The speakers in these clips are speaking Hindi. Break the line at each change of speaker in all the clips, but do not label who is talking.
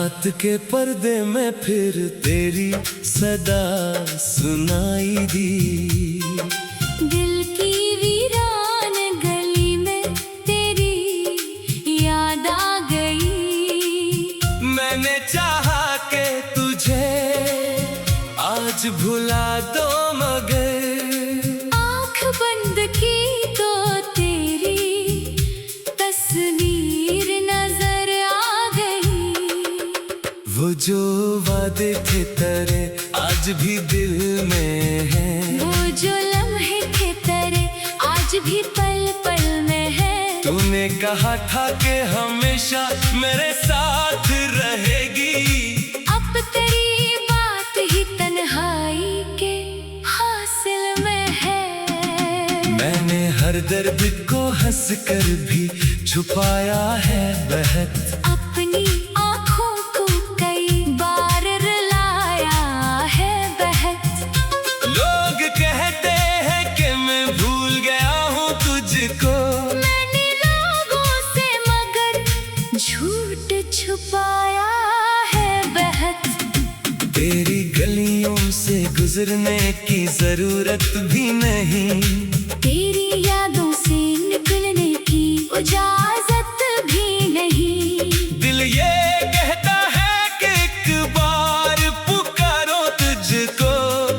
रात के पर्दे में फिर तेरी सदा सुनाई दी।
दिल की वीरान गली में तेरी याद आ गई।
मैंने चाहा कि तुझे आज भुला दो मगर
आँख बंद की तो तेरी तस्वीर नजर आ गई।
वो जो वादे थे तेरे आज भी दिल में है।
वो जो लम्हे थे तेरे आज भी पल पल में है।
तूने कहा था कि हमेशा मेरे साथ रहेगी।
अब तेरी बात ही तन्हाई के हासिल में है।
मैंने हर दर्द को हंस कर भी छुपाया है बहत।
अपनी आँखों को कई बार रुलाया है बहत।
लोग कहते हैं कि मैं भूल गया हूँ तुझको।
मैंने लोगों से मगर झूठ छुपाया है बहत।
तेरी गलियों से गुजरने की जरूरत भी नहीं।
तेरी यादों से निकलने की इजाजत भी नहीं।
दिल ये कहता है कि एक बार पुकारो तुझको।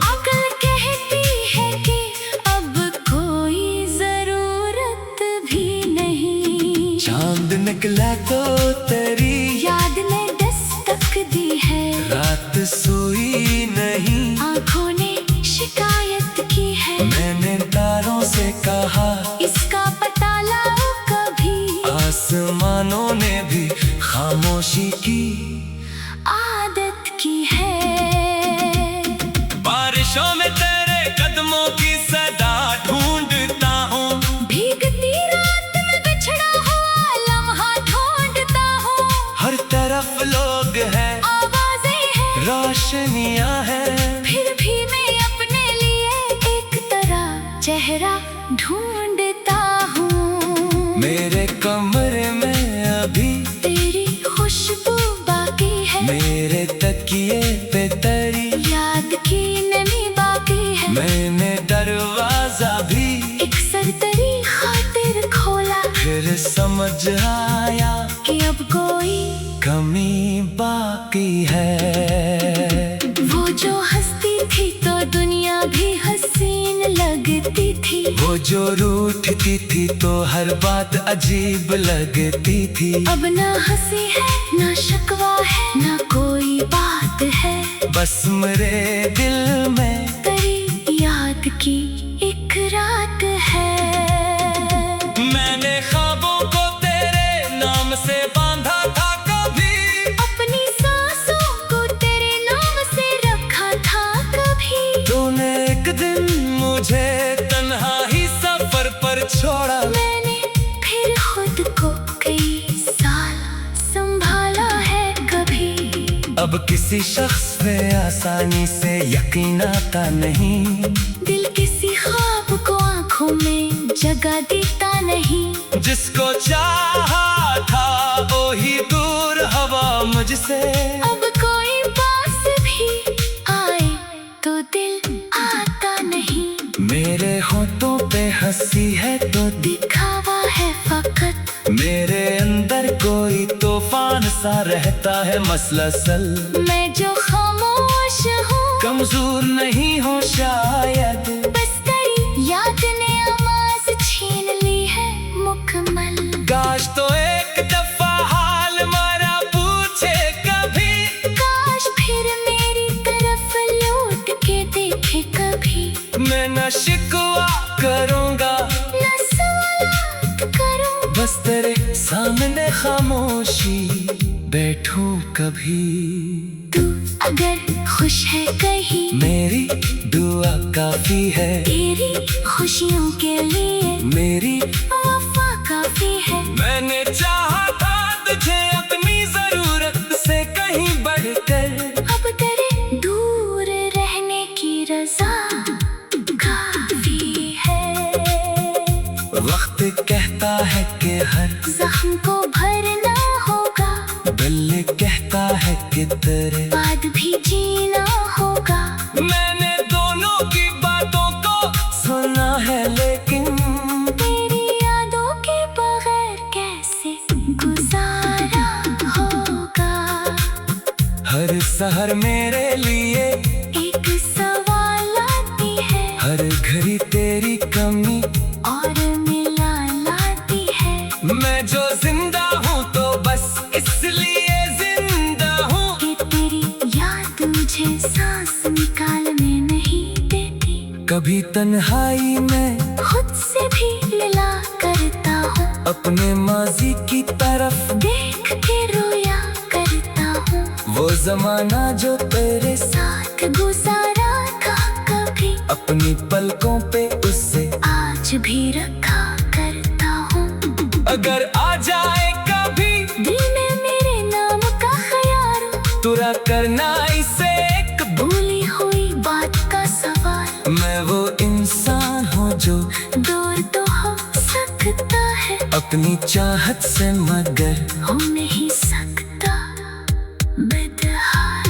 अकल कहती है कि अब कोई जरूरत भी नहीं।
चांद निकला तो तेरी
याद ने दस्तक दी है।
रात सोई नहीं।
आँखों ने शिकायत की है।
मैंने तारों से कहा
इसका पता लाओ कभी।
आसमानों ने भी खामोशी की
आदत की है।
बारिशों में तेरे कदमों की सदा ढूंढता हूँ।
भीगती रात में बिछड़ा हुआ लम्हा ढूंढता हूँ।
हर तरफ लोग हैं,
आवाजें हैं,
रोशनियाँ हैं।
फिर भी मैं अपने लिए एक तरह चेहरा ढूंढता हूँ।
मेरे कमरे में अभी
तेरी खुशबू बाकी है।
मेरे तकिए पे तेरी
याद की नमी बाकी है।
मैंने दरवाजा भी
एक सरतरी खातिर खोला।
फिर समझ आया
कि अब कोई
कमी बाकी है।
वो जो हंसती थी तो दुनिया भी हसीन लगती थी।
वो जो रूठती थी तो हर बात अजीब लगती थी।
अब ना हंसी है ना शिकवा है ना कोई बात है।
बस मेरे दिल में
तेरी याद की एक रात है।
मैंने ख्वाबों को तेरे नाम से बांधा था कभी।
अपनी सांसों को तेरे नाम से रखा था कभी।
तूने एक दिन मुझे तन्हा ही सफर पर छोड़ा।
मैंने फिर खुद को कई साल संभाला है कभी।
अब किसी शख्स पे आसानी से यकीन आता नहीं।
दिल किसी ख्वाब को आंखों में जगह देता नहीं।
जिसको चाहा था वो ही दूर हवा मुझसे।
अब कोई पास भी आए तो दिल आता नहीं।
मेरे होठों पे हंसी है तो
दिखावा है फकत।
मेरे अंदर कोई तूफान सा रहता है मसलसल।
मैं जो खामोश हूँ
कमजोर नहीं हो शायद।
बस तेरी याद ने आवाज छीन ली है मुकम्मल।
काश तो एक दफा हाल मारा पूछे कभी।
काश फिर मेरी तरफ लौट के देखे कभी।
मैं न शिकवा करूँगा
न सवाल करूँ।
बस तेरे सामने खामोशी बैठूं कभी।
तू अगर खुश है कहीं
मेरी दुआ काफी है।
तेरी खुशियों के लिए
मेरी
वफा काफी है।
मैंने चाहा था तुझे अपनी जरूरत से कहीं बढ़कर।
अब तेरे दूर रहने की रजा काफी है।
वक्त कहता है कि हर
जख्म को भरना होगा।
दिल कहता है तेरे
बाद भी जीना होगा।
मैंने दोनों की बातों को सुना है, लेकिन
तेरी यादों के बगैर कैसे गुजारा होगा।
हर सहर मेरे लिए
एक सवाल आती है,
हर घड़ी तेरी कमी
और मिला लाती है।
मैं जो जिंदा हूँ तो बस इसलिए जिंदा हूँ
कि तेरी याद मुझे सांस निकालने नहीं देती।
कभी तन्हाई में
खुद से भी मिला करता हूँ,
अपने माजी की तरफ
देख के रोया करता हूँ।
वो जमाना जो तेरे
साथ गुजारा था कभी,
अपनी पलकों पे उससे
आज भी रखा करता हूँ।
अगर आ जाए कभी
दिल में मेरे नाम का ख्याल,
तुरा करना इसे एक
भूली हुई बात का सवाल।
मैं वो इंसान हूँ जो
दूर तो हो सकता है,
अपनी चाहत से मगर
हो नहीं सकता बेदहाल।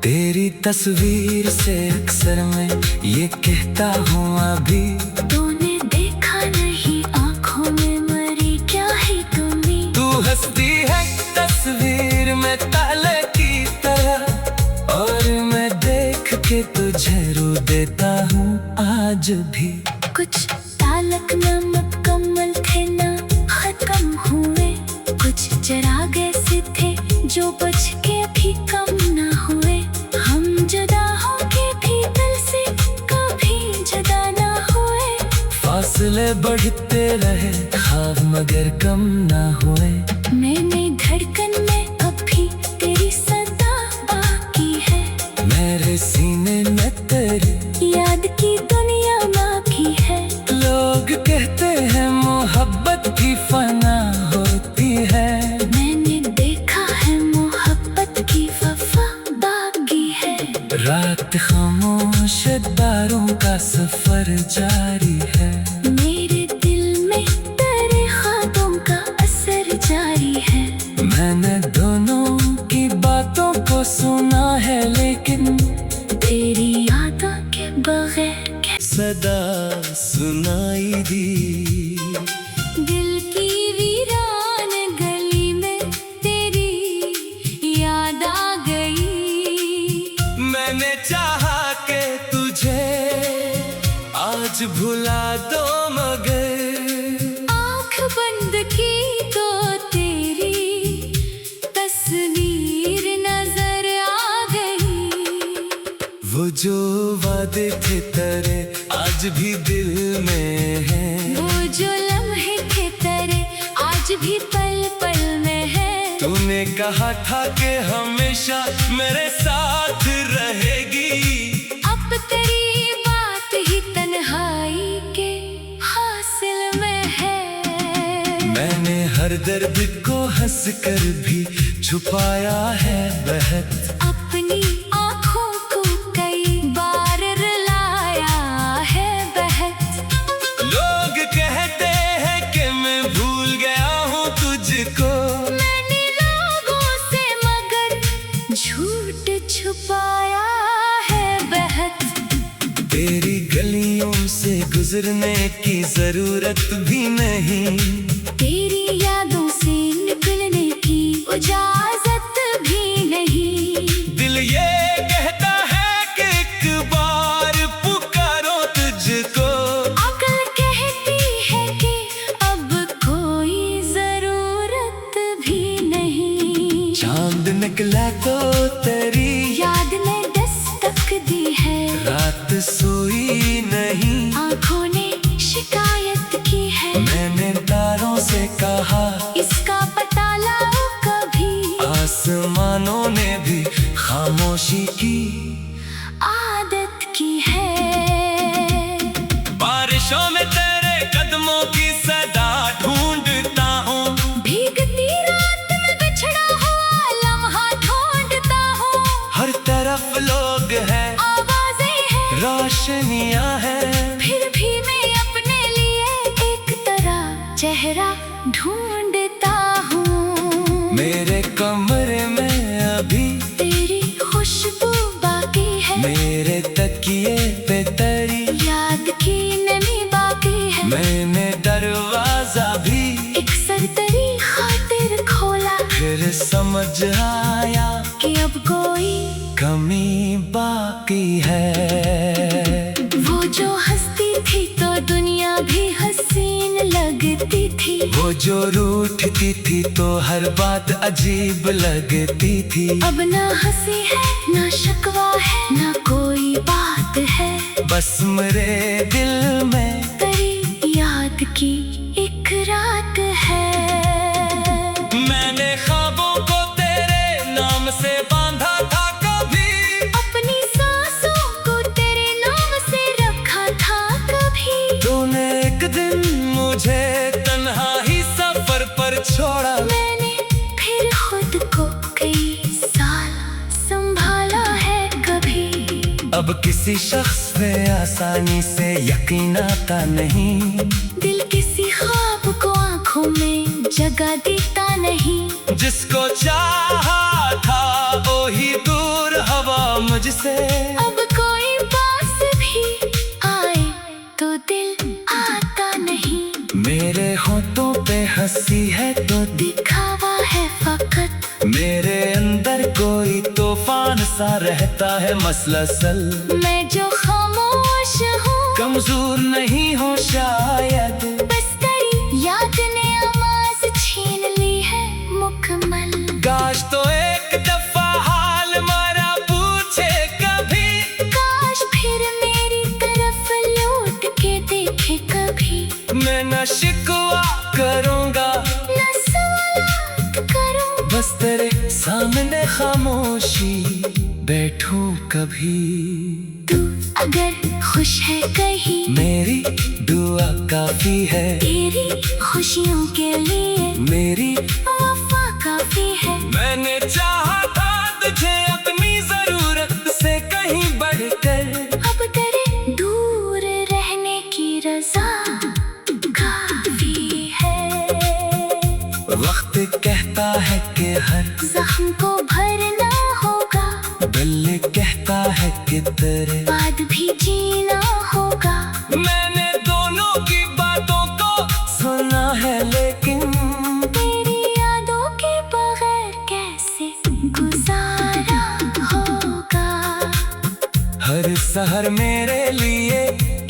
तेरी तस्वीर से अक्सर मैं ये कहता हूँ अभी
तूने देखा नहीं आँखों में मरी क्या है तुमी।
तू हंसती है तस्वीर में ताले की तरह, और मैं देख के तुझे रो देता हूँ आज भी।
कुछ तालक नमक कमल थे ना खत्म हुए, कुछ चराग ऐसे थे जो बच के भी कम ना हुए। हम जुदा होके भी दिल से कभी जुदा ना हुए।
फासले बढ़ते रहे ख्वाब मगर कम ना हुए।
मैंने धड़कन में अभी तेरी सदा बाकी है,
मेरे सीने में तेरी
याद की दुनिया बाकी है।
लोग कहते हैं मोहब्बत भी फना होती है,
मैंने देखा है मोहब्बत की वफा बाकी है।
रात खामोश दारों का सफर जारी है।
मेरे दिल में तेरे ख्वाबों का असर जारी है।
मैंने दोनों की बातों को सुना है, लेकिन
तेरी यादों के बगैर
सदा सुनाई दी।
दिल की वीरान गली में तेरी याद आ गई।
मैंने चाहा के तुझे आज भुला दो मगर
आँख बंद की तो तेरी तस्वीर नजर आ गई।
वो जो वादे थे तेरे आज भी दिल में है।
वो जो लम्हे थे तेरे आज भी पल पल में है।
तूने कहा था कि हमेशा मेरे साथ रहेगी,
अब तेरी बात ही तन्हाई के हासिल में है।
मैंने हर दर्द को हंस कर भी छुपाया है बेहद।
अपनी आँखों को कई बार रुलाया है बेहद।
लोग कहते हैं कि मैं भूल गया हूँ तुझको,
मैंने लोगों से मगर झूठ छुपाया है बेहद।
तेरी गलियों से गुजरने की जरूरत भी नहीं,
तेरी यादों से निकलने की इजाजत भी नहीं।
दिल ये कहता है कि एक बार पुकारो तुझको,
अकल कहती है कि अब कोई जरूरत भी नहीं।
चांद निकला तो तेरी
याद ने दस्तक दी है,
रात सोई नहीं।
आँखों ने शिकायत की है,
मैंने तारों से कहा
इसका पता लाओ कभी।
आसमानों ने भी खामोशी की
आदत की है।
बारिशों में तेरे कदमों की सदा ढूंढता हूँ,
भीगती रात में बिछड़ा हुआ लम्हा ढूंढता हूँ।
हर तरफ लोग हैं,
आवाजें हैं,
रोशनियाँ हैं,
फिर भी मैं अपने लिए एक तरह चेहरा ढूंढता हूँ।
मेरे कमरे में अभी समझ आया
कि अब कोई
कमी बाकी है।
वो जो हंसती थी तो दुनिया भी हसीन लगती थी।
वो जो रूठती थी तो हर बात अजीब लगती थी।
अब ना हंसी है ना शिकवा है ना कोई बात है,
बस मेरे दिल में
तेरी याद की एक रात है।
मैंने ख्वाबों को तेरे नाम से बांधा था कभी,
अपनी सांसों को तेरे नाम से रखा था कभी।
तूने एक दिन मुझे तन्हा ही सफर पर छोड़ा।
मैंने फिर खुद को कई साल संभाला है कभी।
अब किसी शख्स पे आसानी से यकीन आता नहीं।
दिल किसी ख्वाब को आंखों में जगह देता नहीं।
जिसको चाहा था वो ही दूर हवा मुझसे।
अब कोई पास भी आए तो दिल आता नहीं।
मेरे होठों पे हंसी है तो
दिखावा है फकत।
मेरे अंदर कोई तूफान सा रहता है मसलसल।
मैं जो खामोश हूँ
कमजोर नहीं हो शायद,
बस तेरी याद ने आवाज छीन ली है मुकम्मल।
काश तो एक दफा हाल मारा पूछे कभी।
काश फिर मेरी तरफ लौट के देखे कभी।
मैं न शिकवा करूँगा
न सवाल करूँ,
बस तेरे सामने खामोशी बैठूं कभी।
तू अगर खुश है कहीं
मेरी दुआ काफी है।
तेरी खुशियों के लिए
मेरी
वफा काफी है।
मैंने चाहा था तुझे अपनी जरूरत से कहीं बढ़कर।
अब तेरे दूर रहने की रजा काफी है।
वक्त कहता है कि हर
जख्म को भरना होगा,
दिल कहता है कि तेरे
बाद भी जीना होगा।
मैंने दोनों की बातों को सुना है लेकिन
तेरी यादों के बगैर कैसे गुजारा होगा।
हर सहर मेरे लिए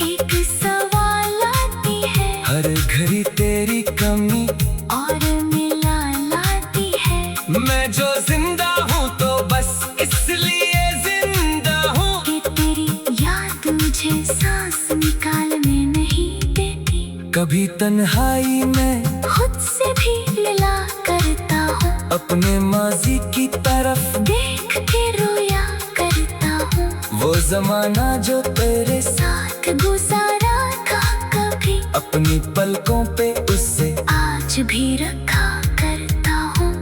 एक सवाल आती है
हर घड़ी तेरी कमी
और मिला लाती है।
मैं जो जिंदा हूँ तो बस इसलिए जिंदा हूँ
कि तेरी याद मुझे सांस निकालने नहीं देती।
कभी तन्हाई में
खुद से भी मिला करता हूँ,
अपने माजी की तरफ
देख के रोया करता हूँ।
वो जमाना जो तेरे
साथ गुजारा था कभी,
अपनी पलकों पे उससे
आज भी रखा करता हूँ।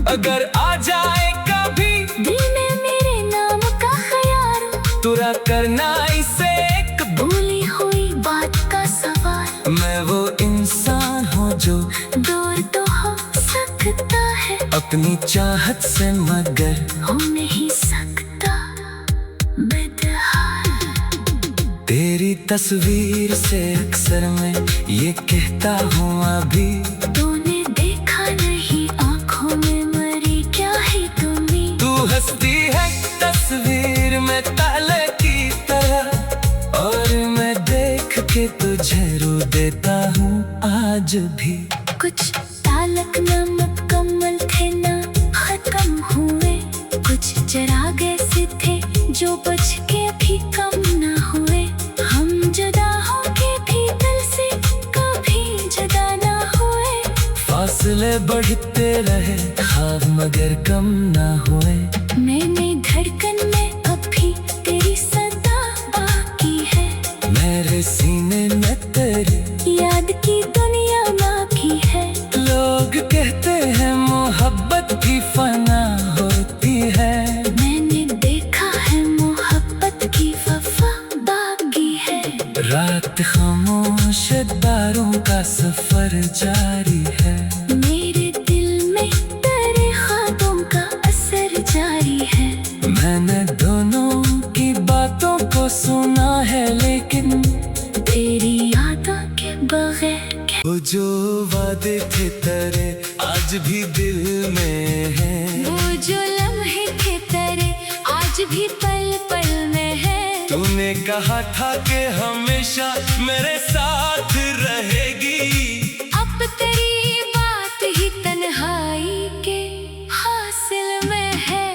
अगर आ जाए कभी
दिल में मेरे नाम का ख्याल,
तुरा करना इसे एक
भूली हुई बात का सवाल।
मैं वो इंसान हूँ जो
दूर तो हो सकता है,
अपनी चाहत से मगर
हो नहीं सकता बेदहाल।
तेरी तस्वीर से अक्सर मैं ये कहता हूँ अभी।
तूने देखा नहीं आंखों में मरी क्या है तुम्हें।
तू हंसती है तस्वीर में ताले की तरह, और मैं देख के तुझे रो देता हूँ आज भी।
कुछ तालक न मुकम्मल थे ना खत्म हुए, कुछ चरागे से थे जो बच के भी कम ना हुए। हम जुदा होके भी दिल से कभी जुदा ना हुए।
फासले बढ़ते रहे ख्वाब मगर कम ना हुए।
मैंने धड़कन में अभी तेरी सदा बाकी है।
मेरे सीने में तेरी
याद की दुनिया बाकी है।
लोग कहते हैं मोहब्बत भी फना होती है।
मैंने देखा है मोहब्बत की वफा बाकी है।
रात खामोश दारों का सफर जारी है।
मेरे दिल में तेरे ख्वाबों का असर जारी है।
दिल में है।
वो जो लम्हे थे तेरे आज भी पल पल में है।
तूने कहा था कि हमेशा मेरे साथ रहेगी।
अब तेरी बात ही तन्हाई के हासिल में है।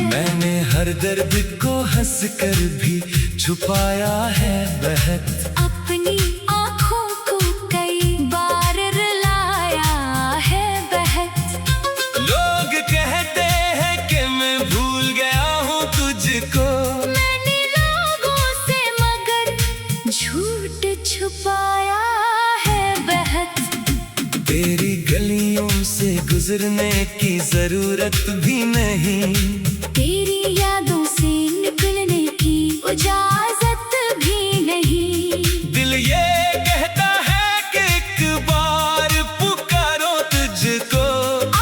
मैंने हर दर्द को हंस कर भी छुपाया है बहत।
अपनी आँखों को कई बार रुलाया है बहत।
लोग कहते हैं कि मैं भूल गया हूँ तुझको।
मैंने लोगों से मगर झूठ छुपाया है बहत।
तेरी गलियों से गुजरने की जरूरत भी नहीं।
तेरी यादों से निकलने की इजाजत भी नहीं।
दिल ये कहता है कि एक बार पुकारो तुझको।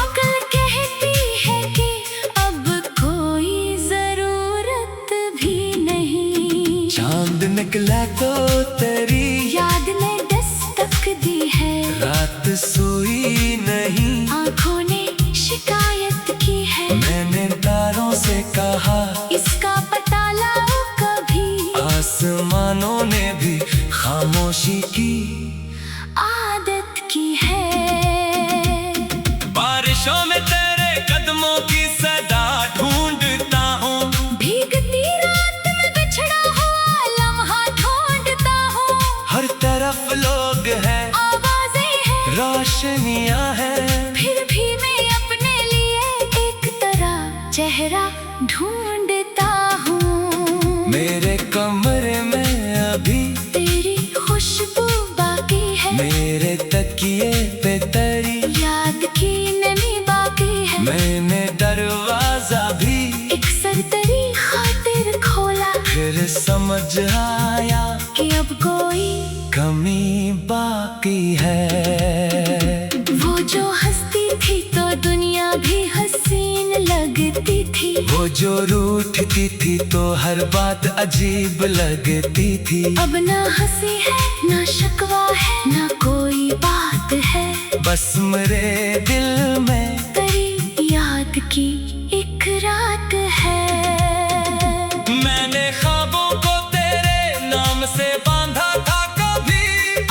अकल कहती है कि अब कोई जरूरत भी नहीं।
चांद निकला तो तेरी
याद ने दस्तक दी है।
रात सोई नहीं।
आँखों ने शिकायत की है।
मैंने तारों से कहा
इसका पता लाओ कभी।
आसमानों ने भी खामोशी की
आदत की है।
बारिशों में तेरे कदमों की सदा ढूंढता हूँ।
भीगती रात में बिछड़ा हुआ लम्हा ढूंढता हूँ।
हर तरफ लोग हैं,
आवाजें हैं,
रोशनियाँ हैं।
फिर भी मैं अपने लिए एक तरह चेहरा ढूंढता हूँ।
मेरे कमरे में अभी
तेरी खुशबू बाकी है।
मेरे तकिए पे तेरी
याद की नमी बाकी है।
मैंने दरवाजा भी
एक सरतरी खातिर खोला।
फिर समझ आया
कि अब कोई
कमी बाकी है।
वो जो हंसती थी तो दुनिया भी हसीन लगती थी।
वो जो रूठती थी तो हर बात अजीब लगती थी।
अब ना हंसी है ना शिकवा है ना कोई बात है।
बस मेरे दिल में
तेरी याद की एक रात है।
मैंने ख्वाबों को तेरे नाम से बांधा था कभी।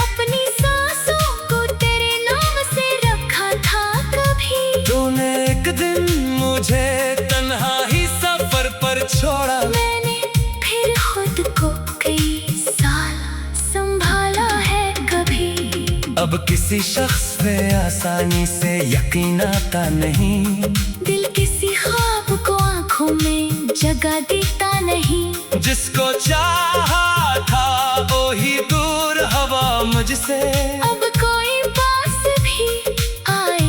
अपनी सांसों को तेरे नाम से रखा था कभी।
तूने एक दिन मुझे तन्हा ही सफर पर छोड़ा।
मैंने फिर खुद को कई साल संभाला है कभी।
अब किसी शख्स पे आसानी से यकीन आता नहीं।
दिल किसी ख्वाब को आंखों में जगह देता नहीं।
जिसको चाहा था वही दूर हवा मुझसे।
अब कोई पास भी आए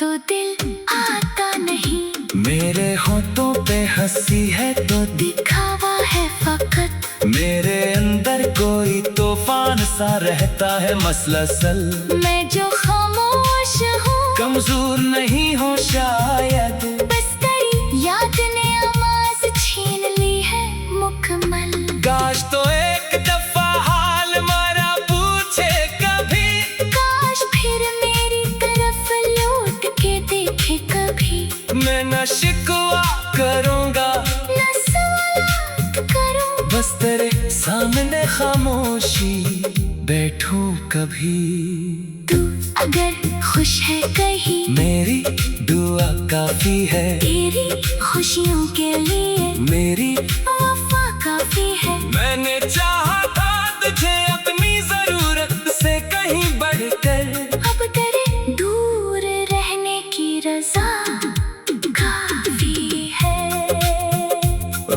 तो दिल आता नहीं।
मेरे होठों पे हंसी है तो
दिखावा है फकत।
मेरे अंदर कोई तूफान सा रहता है मसलसल।
मैं जो खामोश हूँ
कमजोर नहीं हो शायद।
बस तेरी याद ने आवाज छीन ली है मुकम्मल।
काश तो एक दफा हाल हमारा पूछे कभी।
काश फिर मेरी तरफ लौट के देखे कभी।
मैं न शिकवा करूँगा
न सवाल करूँ।
बस तेरे सामने खामोशी बैठूं कभी।
तू अगर खुश है कहीं
मेरी दुआ काफी है।
तेरी खुशियों के लिए
मेरी
वफा काफी है।
मैंने चाहा था तुझे अपनी जरूरत से कहीं बढ़कर।
अब तेरे दूर रहने की रजा काफी है।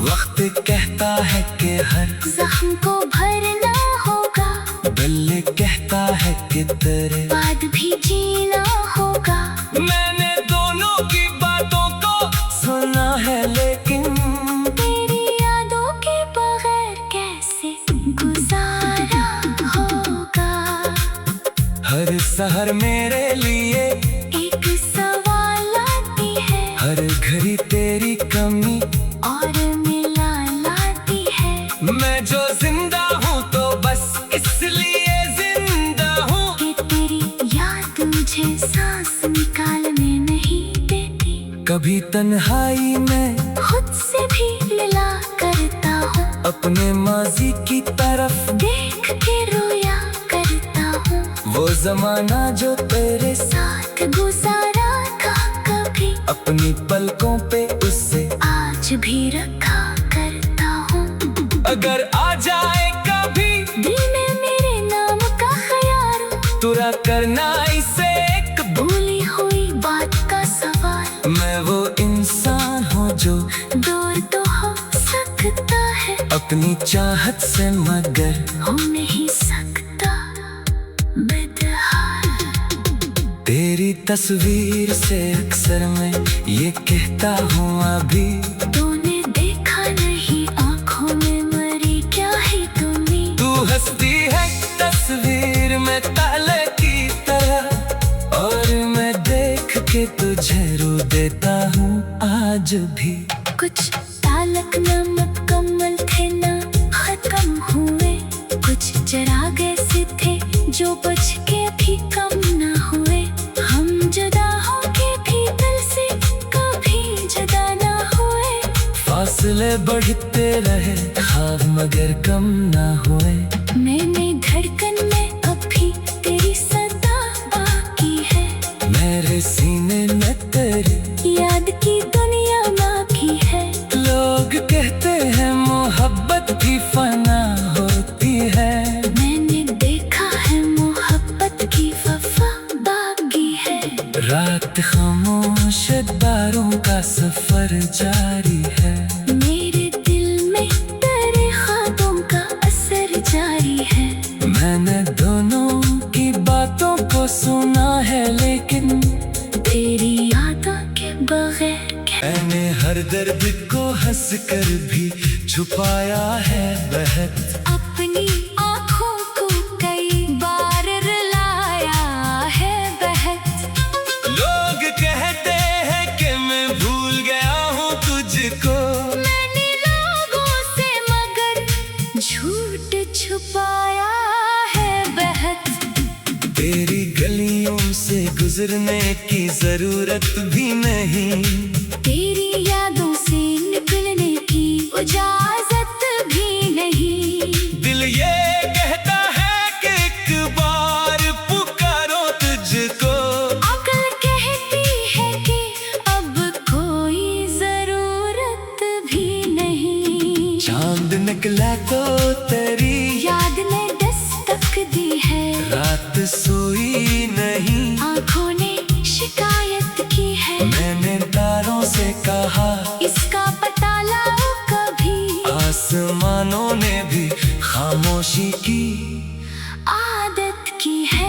वक्त कहता है कि हर
जख्म को भरना होगा।
दिल कहता है कि तेरे
बाद भी जीना होगा।
मैंने दोनों की बातों को सुना है लेकिन
तेरी यादों के बगैर कैसे गुजारा होगा।
हर सहर मेरे लिए
एक सवाल आती है।
हर घड़ी तेरी कमी
और मिला लाती है।
मैं जो जिंदा हूँ तो बस इसलिए जिंदा हूँ
कि तेरी याद मुझे सांस निकालने नहीं
कभी तन्हाई में
खुद से भी मिला करता हूँ,
अपने माजी की तरफ
देख के रोया करता हूँ।
वो जमाना जो तेरे
साथ गुजारा था कभी,
अपनी पलकों पे उससे
आज भी रखा करता हूँ।
अगर आ जाए कभी
दिल में मेरे नाम का ख्याल,
तुरा करना इसे एक
भूली हुई बात का सवाल।
मैं वो इंसान हूँ जो
दूर तो हो सकता है
अपनी चाहत से, मगर
हो नहीं सकता बेदहाल।
तेरी तस्वीर से अक्सर मैं ये कहता हूँ अभी
तूने देखा नहीं आंखों में मरी क्या ही तुमी।
तू हंसती है तस्वीर में ताले की तरह, और मैं देख के तुझे रो देता हूँ आज भी।
कुछ तालक न मुकम्मल थे ना खत्म हुए, कुछ चरागे से थे जो बच के भी कम ना हुए। हम जुदा होके भी दिल से कभी जुदा ना हुए,
फासले बढ़ते रहे ख्वाब मगर कम ना हुए।
मैंने धड़कन में अभी तेरी सदा बाकी है,
मेरे सीने में तेरी
याद की दुनिया बाकी है।
लोग कहते हैं मोहब्बत भी फना होती है,
मैंने देखा है मोहब्बत की वफा बाकी है।
रात खामोश बारों का सफर जारी है,
मेरे दिल में तेरे ख्वाबों का असर जारी है।
मैंने दोनों की बातों को सुना है लेकिन
तेरी यादों के बगैर
मैंने हर दर्द को हंस कर भी छुपाया है बहुत।
अपनी आँखों को कई बार रुलाया है बहुत।
लोग कहते हैं कि मैं भूल गया हूँ तुझको,
मैंने लोगों से मगर झूठ छुपाया है बहुत।
तेरी गलियों से गुजरने की जरूरत भी नहीं,
तेरी यादों से निकलने की इजाजत भी नहीं।
दिल ये कहता है कि एक बार पुकारो तुझको,
अकल कहती है कि अब कोई जरूरत भी नहीं।
चांद निकला तो तेरी
याद ने दस्तक दी है,
रात सोई नहीं।
आँखों ने शिकायत की है,
मैंने तारों से कहा
इसका पता लाओ कभी।
आसमानों ने भी खामोशी की
आदत की है।